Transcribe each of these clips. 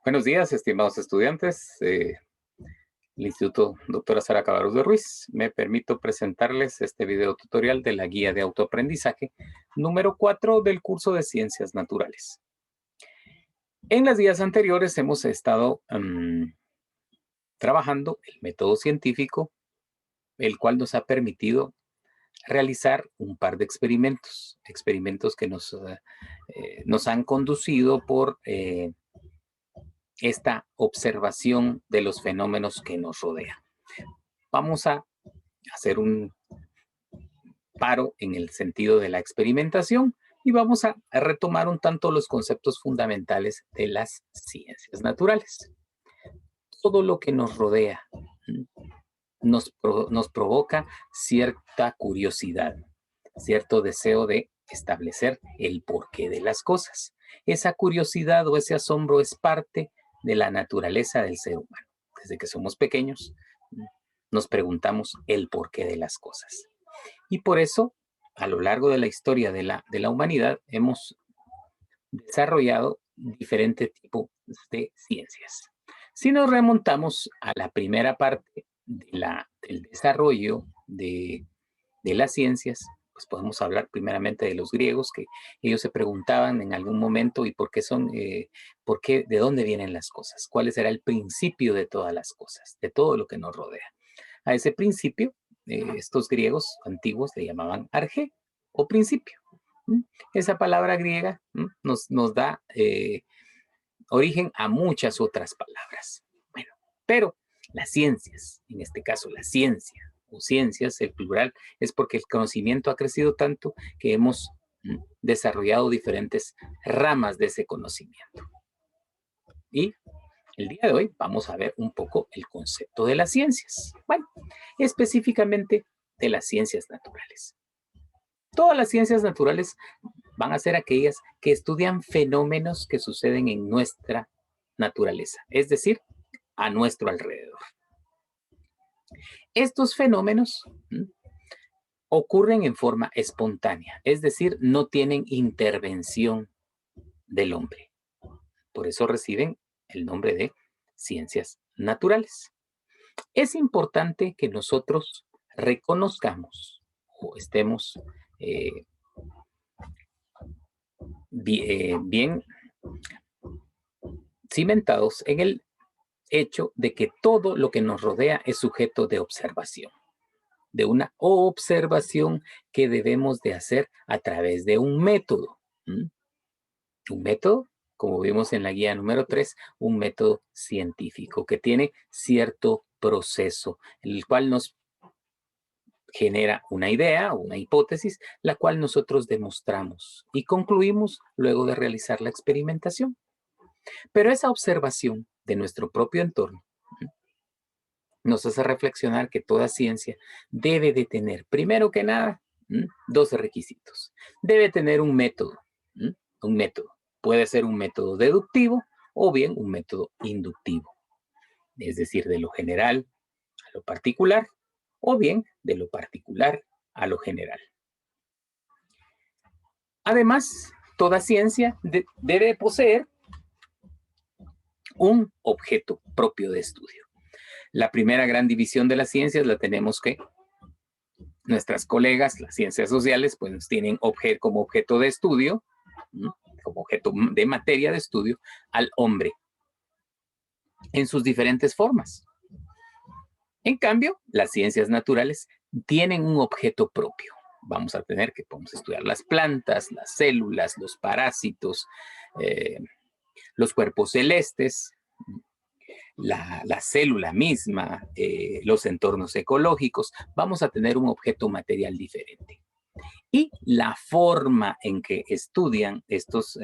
Buenos días, estimados estudiantes. El Instituto Doctora Sara Cabarrús de Ruiz. Me permito presentarles este video tutorial de la guía de autoaprendizaje número 4 del curso de Ciencias Naturales. En las días anteriores hemos estado trabajando el método científico, el cual nos ha permitido realizar un par de experimentos que nos han conducido por esta observación de los fenómenos que nos rodean. Vamos a hacer un paro en el sentido de la experimentación y vamos a retomar un tanto los conceptos fundamentales de las ciencias naturales. Todo lo que nos rodea nos provoca cierta curiosidad, cierto deseo de establecer el porqué de las cosas. Esa curiosidad o ese asombro es parte de la naturaleza del ser humano. Desde que somos pequeños, nos preguntamos el porqué de las cosas. Y por eso, a lo largo de la historia de la humanidad, hemos desarrollado diferentes tipos de ciencias. Si nos remontamos a la primera parte del desarrollo de las ciencias, pues podemos hablar primeramente de los griegos, que ellos se preguntaban en algún momento, ¿y por qué de dónde vienen las cosas? ¿Cuál será el principio de todas las cosas, de todo lo que nos rodea? A ese principio, estos griegos antiguos le llamaban arjé o principio. Esa palabra griega nos da origen a muchas otras palabras. Bueno, pero las ciencias, en este caso la ciencia o ciencias, el plural, es porque el conocimiento ha crecido tanto que hemos desarrollado diferentes ramas de ese conocimiento. Y el día de hoy vamos a ver un poco el concepto de las ciencias. Bueno, específicamente de las ciencias naturales. Todas las ciencias naturales van a ser aquellas que estudian fenómenos que suceden en nuestra naturaleza, es decir, a nuestro alrededor. Estos fenómenos ocurren en forma espontánea, es decir, no tienen intervención del hombre. Por eso reciben el nombre de ciencias naturales. Es importante que nosotros reconozcamos o estemos bien cimentados en el hecho de que todo lo que nos rodea es sujeto de observación, de una observación que debemos de hacer a través de un método. Un método, como vimos en la guía número 3, un método científico que tiene cierto proceso, el cual nos genera una idea o una hipótesis, la cual nosotros demostramos y concluimos luego de realizar la experimentación. Pero esa observación de nuestro propio entorno nos hace reflexionar que toda ciencia debe de tener, primero que nada, dos requisitos. Debe tener un método. Un método. Puede ser un método deductivo o bien un método inductivo. Es decir, de lo general a lo particular o bien de lo particular a lo general. Además, toda ciencia debe poseer un objeto propio de estudio. La primera gran división de las ciencias la tenemos que nuestras colegas, las ciencias sociales, pues tienen como objeto de estudio, como objeto de materia de estudio, al hombre en sus diferentes formas. En cambio, las ciencias naturales tienen un objeto propio. Vamos a podemos estudiar las plantas, las células, los parásitos, los cuerpos celestes, la célula misma, los entornos ecológicos. Vamos a tener un objeto material diferente. Y la forma en que estudian estas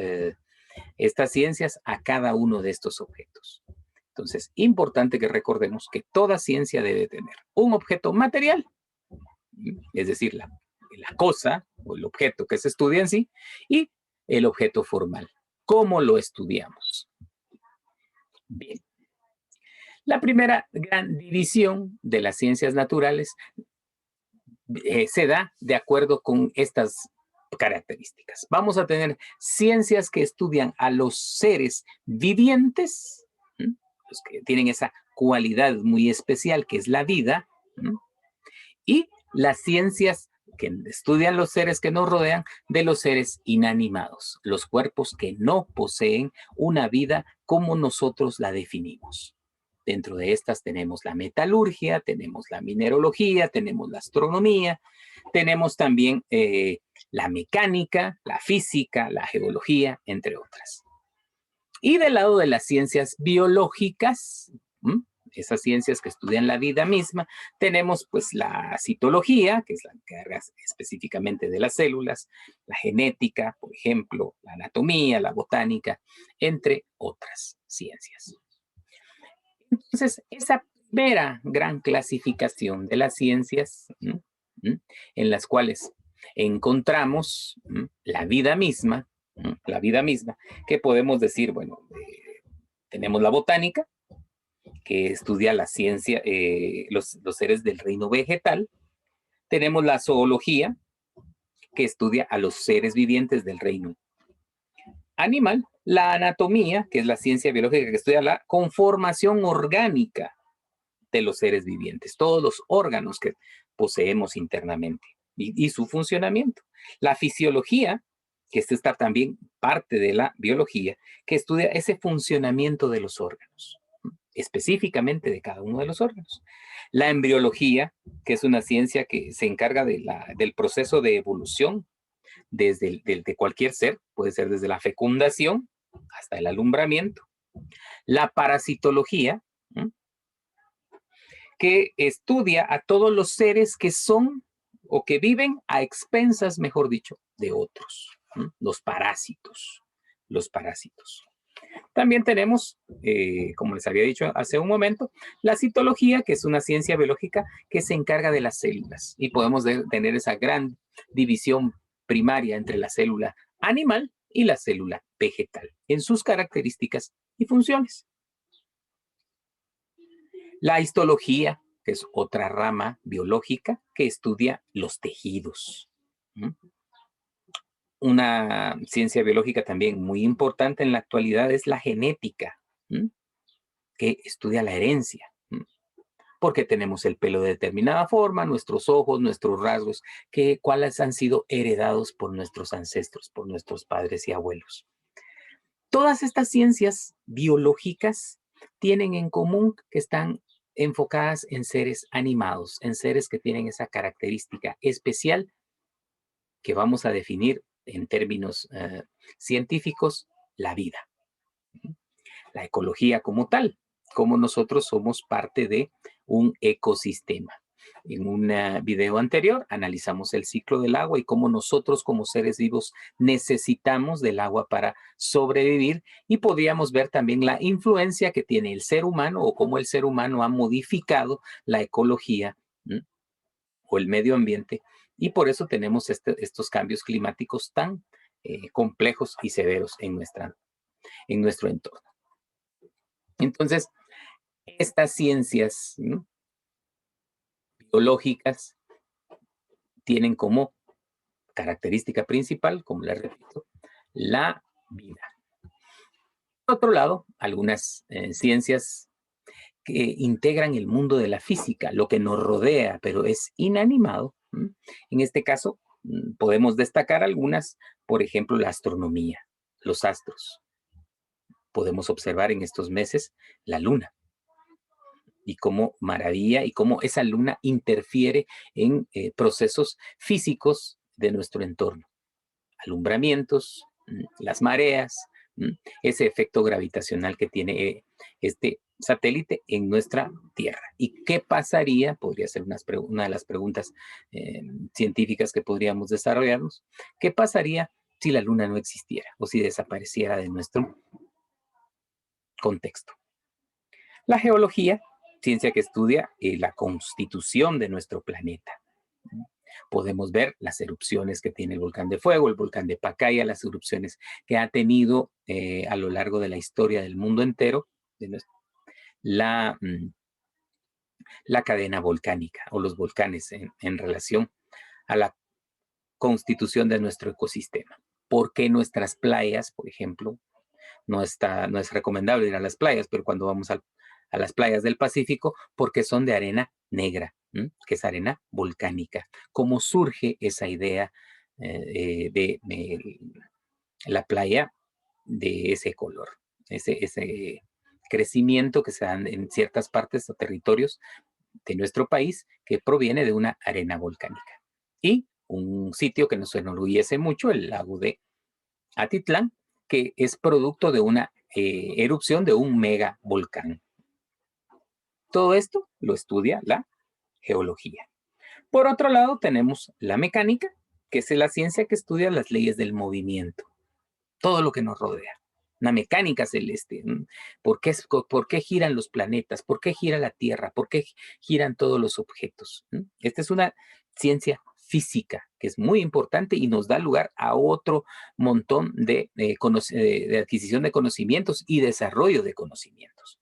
ciencias a cada uno de estos objetos. Entonces, importante que recordemos que toda ciencia debe tener un objeto material, es decir, la cosa o el objeto que se estudia en sí, y el objeto formal, cómo lo estudiamos. Bien. La primera gran división de las ciencias naturales se da de acuerdo con estas características. Vamos a tener ciencias que estudian a los seres vivientes los que tienen esa cualidad muy especial que es la vida, y las ciencias que estudian los seres que nos rodean de los seres inanimados, los cuerpos que no poseen una vida como nosotros la definimos. Dentro de estas tenemos la metalurgia, tenemos la mineralogía, tenemos la astronomía, tenemos también la mecánica, la física, la geología, entre otras. Y del lado de las ciencias biológicas, esas ciencias que estudian la vida misma, tenemos pues la citología, que es la que encarga específicamente de las células, la genética, por ejemplo, la anatomía, la botánica, entre otras ciencias. Entonces, esa primera gran clasificación de las ciencias, en las cuales encontramos la vida misma, que podemos decir, bueno, tenemos la botánica, que estudia la ciencia, los seres del reino vegetal. Tenemos la zoología, que estudia a los seres vivientes del reino animal. La anatomía, que es la ciencia biológica que estudia la conformación orgánica de los seres vivientes, todos los órganos que poseemos internamente y su funcionamiento. La fisiología, que está también parte de la biología, que estudia ese funcionamiento de los órganos, específicamente de cada uno de los órganos. La embriología, que es una ciencia que se encarga del proceso de evolución de cualquier ser, puede ser desde la fecundación hasta el alumbramiento. La parasitología, que estudia a todos los seres que son o que viven a expensas, mejor dicho, de otros, los parásitos. También tenemos, como les había dicho hace un momento, la citología, que es una ciencia biológica que se encarga de las células. Y podemos tener esa gran división primaria entre la célula animal y la célula vegetal, en sus características y funciones. La histología, que es otra rama biológica que estudia los tejidos. Una ciencia biológica también muy importante en la actualidad es la genética, que estudia la herencia, porque tenemos el pelo de determinada forma, nuestros ojos, nuestros rasgos, cuáles han sido heredados por nuestros ancestros, por nuestros padres y abuelos. Todas estas ciencias biológicas tienen en común que están enfocadas en seres animados, en seres que tienen esa característica especial que vamos a definir en términos científicos, la vida. La ecología como tal, como nosotros somos parte de un ecosistema. En un video anterior analizamos el ciclo del agua y cómo nosotros como seres vivos necesitamos del agua para sobrevivir, y podríamos ver también la influencia que tiene el ser humano o cómo el ser humano ha modificado la ecología o el medio ambiente, y por eso tenemos estos cambios climáticos tan complejos y severos en nuestro entorno. Entonces, estas ciencias biológicas tienen como característica principal, como les repito, la vida. Por otro lado, algunas ciencias que integran el mundo de la física, lo que nos rodea, pero es inanimado. En este caso, podemos destacar algunas, por ejemplo, la astronomía, los astros. Podemos observar en estos meses la luna y cómo maravilla y cómo esa luna interfiere en procesos físicos de nuestro entorno. Alumbramientos, las mareas, ese efecto gravitacional que tiene este satélite en nuestra Tierra. ¿Y qué pasaría? Podría ser una de las preguntas científicas que podríamos desarrollarnos. ¿Qué pasaría si la luna no existiera o si desapareciera de nuestro contexto? La geología, ciencia que estudia la constitución de nuestro planeta. Podemos ver las erupciones que tiene el volcán de Fuego, el volcán de Pacaya, las erupciones que ha tenido a lo largo de la historia del mundo entero, la cadena volcánica o los volcanes en relación a la constitución de nuestro ecosistema. ¿Por qué nuestras playas, por ejemplo? No es recomendable ir a las playas, pero cuando vamos a las playas del Pacífico porque son de arena negra, que es arena volcánica. ¿Cómo surge esa idea de la playa de ese color? Ese crecimiento que se dan en ciertas partes o territorios de nuestro país que proviene de una arena volcánica. Y un sitio que nos enorgullece mucho, el lago de Atitlán, que es producto de una erupción de un megavolcán. Todo esto lo estudia la geología. Por otro lado, tenemos la mecánica, que es la ciencia que estudia las leyes del movimiento, todo lo que nos rodea. Una mecánica celeste. ¿Por qué giran los planetas? ¿Por qué gira la Tierra? ¿Por qué giran todos los objetos? Esta es una ciencia física que es muy importante y nos da lugar a otro montón de adquisición de conocimientos y desarrollo de conocimientos.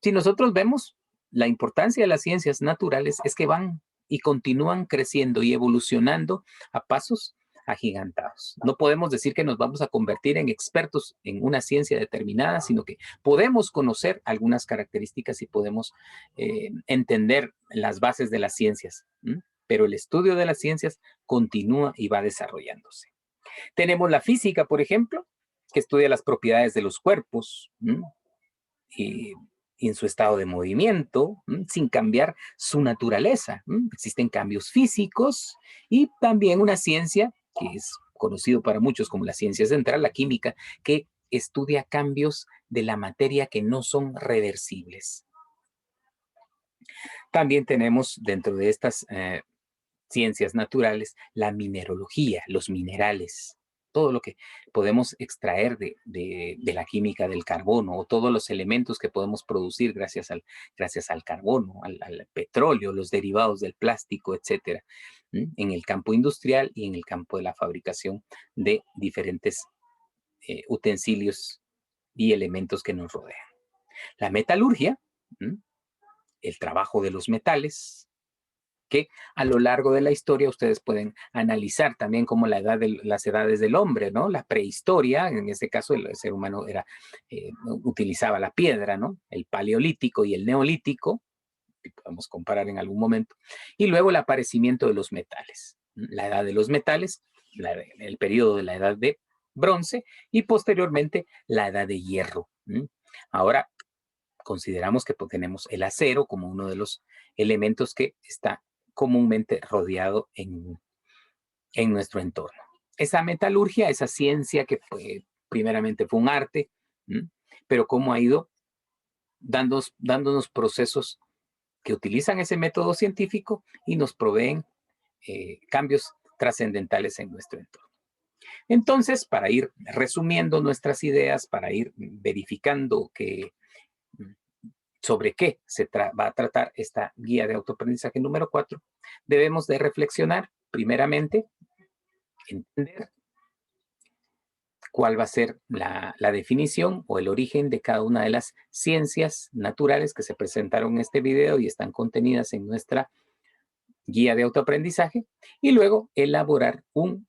Si nosotros vemos la importancia de las ciencias naturales es que van y continúan creciendo y evolucionando a pasos agigantados. No podemos decir que nos vamos a convertir en expertos en una ciencia determinada, sino que podemos conocer algunas características y podemos entender las bases de las ciencias, pero el estudio de las ciencias continúa y va desarrollándose. Tenemos la física, por ejemplo, que estudia las propiedades de los cuerpos y en su estado de movimiento, sin cambiar su naturaleza. Existen cambios físicos y también una ciencia que es conocido para muchos como la ciencia central, la química, que estudia cambios de la materia que no son reversibles. También tenemos dentro de estas ciencias naturales la mineralogía, los minerales, todo lo que podemos extraer de la química del carbono o todos los elementos que podemos producir gracias al carbono, al petróleo, los derivados del plástico, etcétera, en el campo industrial y en el campo de la fabricación de diferentes utensilios y elementos que nos rodean. La metalurgia, el trabajo de los metales, que a lo largo de la historia ustedes pueden analizar también como las edades del hombre, ¿no? La prehistoria, en este caso el ser humano utilizaba la piedra, ¿no? El paleolítico y el neolítico, que podemos comparar en algún momento, y luego el aparecimiento de los metales, la edad de los metales, el periodo de la edad de bronce y posteriormente la edad de hierro. Ahora consideramos que tenemos el acero como uno de los elementos que está comúnmente rodeado en nuestro entorno. Esa metalurgia, esa ciencia que primeramente fue un arte, pero cómo ha ido dándonos procesos que utilizan ese método científico y nos proveen cambios trascendentales en nuestro entorno. Entonces, para ir resumiendo nuestras ideas, para ir verificando sobre qué se va a tratar esta guía de autoaprendizaje número 4, debemos de reflexionar, primeramente, entender cuál va a ser la definición o el origen de cada una de las ciencias naturales que se presentaron en este video y están contenidas en nuestra guía de autoaprendizaje, y luego elaborar un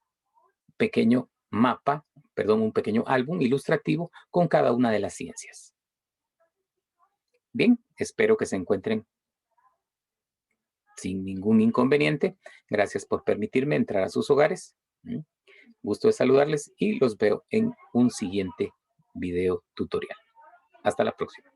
pequeño un pequeño álbum ilustrativo con cada una de las ciencias. Bien, espero que se encuentren sin ningún inconveniente. Gracias por permitirme entrar a sus hogares. Gusto de saludarles y los veo en un siguiente video tutorial. Hasta la próxima.